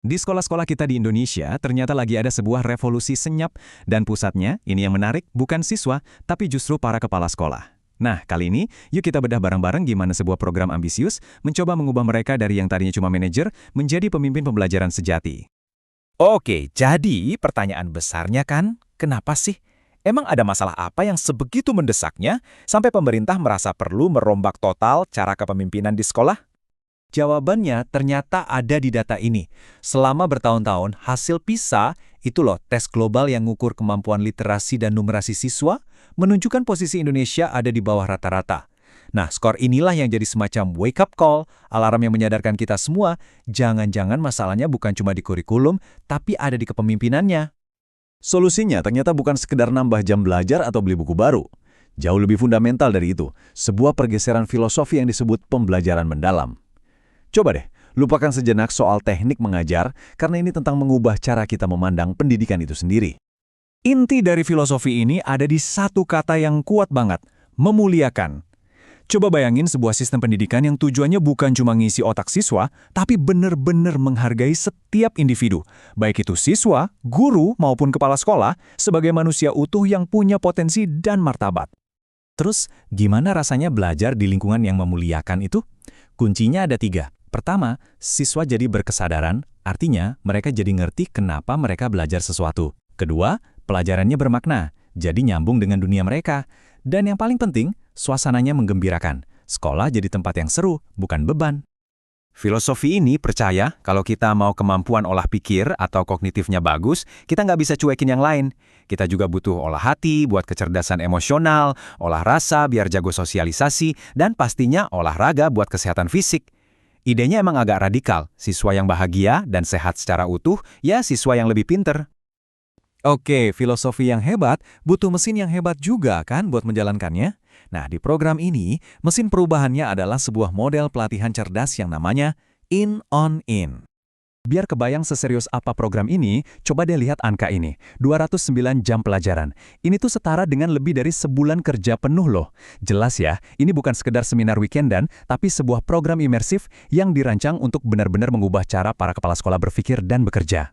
Di sekolah-sekolah kita di Indonesia, ternyata lagi ada sebuah revolusi senyap, dan pusatnya, ini yang menarik, bukan siswa, tapi justru para kepala sekolah. Nah, kali ini, yuk kita bedah bareng-bareng gimana sebuah program ambisius mencoba mengubah mereka dari yang tadinya cuma manajer menjadi pemimpin pembelajaran sejati. Oke, jadi pertanyaan besarnya kan, kenapa sih? Emang ada masalah apa yang sebegitu mendesaknya sampai pemerintah merasa perlu merombak total cara kepemimpinan di sekolah? Jawabannya ternyata ada di data ini. Selama bertahun-tahun, hasil PISA, itu loh tes global yang mengukur kemampuan literasi dan numerasi siswa, menunjukkan posisi Indonesia ada di bawah rata-rata. Nah, skor inilah yang jadi semacam wake-up call, alarm yang menyadarkan kita semua, jangan-jangan masalahnya bukan cuma di kurikulum, tapi ada di kepemimpinannya. Solusinya ternyata bukan sekedar nambah jam belajar atau beli buku baru. Jauh lebih fundamental dari itu, sebuah pergeseran filosofi yang disebut pembelajaran mendalam. Coba deh, lupakan sejenak soal teknik mengajar, karena ini tentang mengubah cara kita memandang pendidikan itu sendiri. Inti dari filosofi ini ada di satu kata yang kuat banget, memuliakan. Coba bayangin sebuah sistem pendidikan yang tujuannya bukan cuma ngisi otak siswa, tapi benar-benar menghargai setiap individu, baik itu siswa, guru, maupun kepala sekolah, sebagai manusia utuh yang punya potensi dan martabat. Terus, gimana rasanya belajar di lingkungan yang memuliakan itu? Kuncinya ada 3. Pertama, siswa jadi berkesadaran, artinya mereka jadi ngerti kenapa mereka belajar sesuatu. Kedua, pelajarannya bermakna, jadi nyambung dengan dunia mereka. Dan yang paling penting, suasananya menggembirakan. Sekolah jadi tempat yang seru, bukan beban. Filosofi ini percaya kalau kita mau kemampuan olah pikir atau kognitifnya bagus, kita nggak bisa cuekin yang lain. Kita juga butuh olah hati buat kecerdasan emosional, olah rasa biar jago sosialisasi, dan pastinya olahraga buat kesehatan fisik. Idenya emang agak radikal, siswa yang bahagia dan sehat secara utuh, ya siswa yang lebih pinter. Oke, filosofi yang hebat butuh mesin yang hebat juga kan buat menjalankannya? Nah, di program ini, mesin perubahannya adalah sebuah model pelatihan cerdas yang namanya In-on-In. Biar kebayang seserius apa program ini, coba deh lihat angka ini, 209 jam pelajaran. Ini tuh setara dengan lebih dari sebulan kerja penuh loh. Jelas ya, ini bukan sekedar seminar weekendan, tapi sebuah program imersif yang dirancang untuk benar-benar mengubah cara para kepala sekolah berpikir dan bekerja.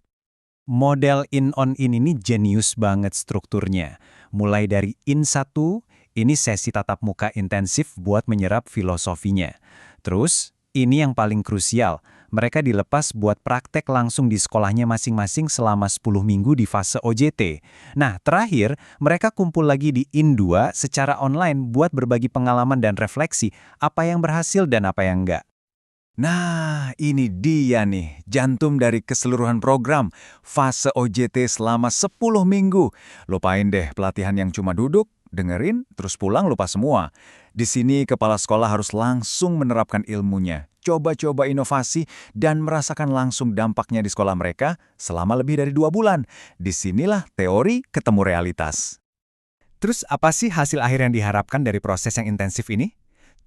Model In-on-In ini jenius banget strukturnya. Mulai dari In-1, ini sesi tatap muka intensif buat menyerap filosofinya. Terus, ini yang paling krusial, mereka dilepas buat praktek langsung di sekolahnya masing-masing selama 10 minggu di fase OJT. Nah, terakhir, mereka kumpul lagi di In2 secara online buat berbagi pengalaman dan refleksi, apa yang berhasil dan apa yang enggak. Nah, ini dia nih, jantung dari keseluruhan program, fase OJT selama 10 minggu. Lupain deh pelatihan yang cuma duduk, dengerin, terus pulang lupa semua. Di sini kepala sekolah harus langsung menerapkan ilmunya, coba-coba inovasi, dan merasakan langsung dampaknya di sekolah mereka selama lebih dari 2 bulan. Disinilah teori ketemu realitas. Terus apa sih hasil akhir yang diharapkan dari proses yang intensif ini?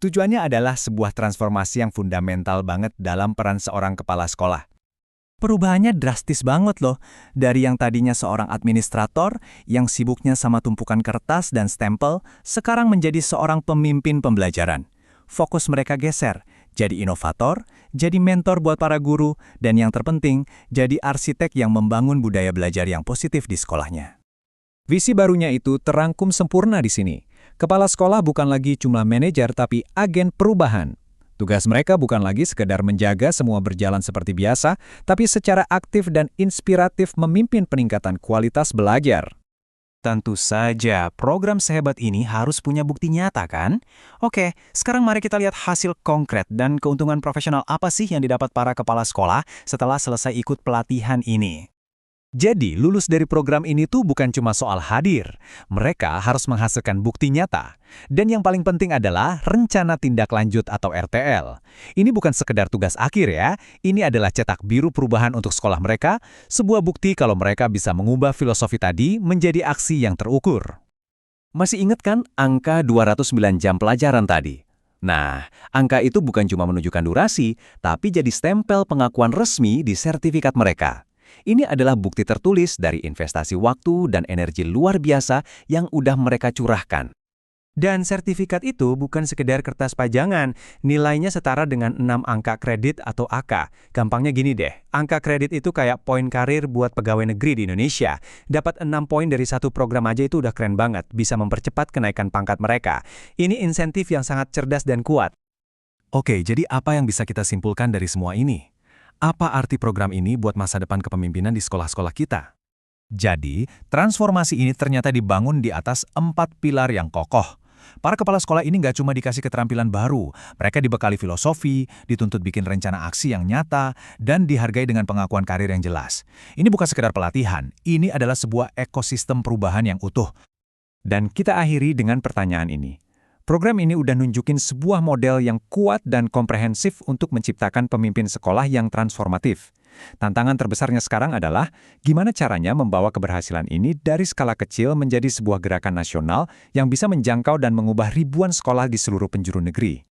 Tujuannya adalah sebuah transformasi yang fundamental banget dalam peran seorang kepala sekolah. Perubahannya drastis banget loh, dari yang tadinya seorang administrator yang sibuknya sama tumpukan kertas dan stempel, sekarang menjadi seorang pemimpin pembelajaran. Fokus mereka geser, jadi inovator, jadi mentor buat para guru, dan yang terpenting, jadi arsitek yang membangun budaya belajar yang positif di sekolahnya. Visi barunya itu terangkum sempurna di sini. Kepala sekolah bukan lagi cuma manajer tapi agen perubahan. Tugas mereka bukan lagi sekedar menjaga semua berjalan seperti biasa, tapi secara aktif dan inspiratif memimpin peningkatan kualitas belajar. Tentu saja, program sehebat ini harus punya bukti nyata kan? Oke, sekarang mari kita lihat hasil konkret dan keuntungan profesional apa sih yang didapat para kepala sekolah setelah selesai ikut pelatihan ini. Jadi, lulus dari program ini tuh bukan cuma soal hadir. Mereka harus menghasilkan bukti nyata. Dan yang paling penting adalah rencana tindak lanjut atau RTL. Ini bukan sekedar tugas akhir ya. Ini adalah cetak biru perubahan untuk sekolah mereka, sebuah bukti kalau mereka bisa mengubah filosofi tadi menjadi aksi yang terukur. Masih ingat kan angka 209 jam pelajaran tadi? Nah, angka itu bukan cuma menunjukkan durasi, tapi jadi stempel pengakuan resmi di sertifikat mereka. Ini adalah bukti tertulis dari investasi waktu dan energi luar biasa yang udah mereka curahkan. Dan sertifikat itu bukan sekedar kertas pajangan, nilainya setara dengan 6 angka kredit atau AK. Gampangnya gini deh, angka kredit itu kayak poin karir buat pegawai negeri di Indonesia. Dapat 6 poin dari satu program aja itu udah keren banget, bisa mempercepat kenaikan pangkat mereka. Ini insentif yang sangat cerdas dan kuat. Oke, jadi apa yang bisa kita simpulkan dari semua ini? Apa arti program ini buat masa depan kepemimpinan di sekolah-sekolah kita? Jadi, transformasi ini ternyata dibangun di atas 4 pilar yang kokoh. Para kepala sekolah ini nggak cuma dikasih keterampilan baru, mereka dibekali filosofi, dituntut bikin rencana aksi yang nyata, dan dihargai dengan pengakuan karir yang jelas. Ini bukan sekedar pelatihan, ini adalah sebuah ekosistem perubahan yang utuh. Dan kita akhiri dengan pertanyaan ini. Program ini udah nunjukin sebuah model yang kuat dan komprehensif untuk menciptakan pemimpin sekolah yang transformatif. Tantangan terbesarnya sekarang adalah gimana caranya membawa keberhasilan ini dari skala kecil menjadi sebuah gerakan nasional yang bisa menjangkau dan mengubah ribuan sekolah di seluruh penjuru negeri.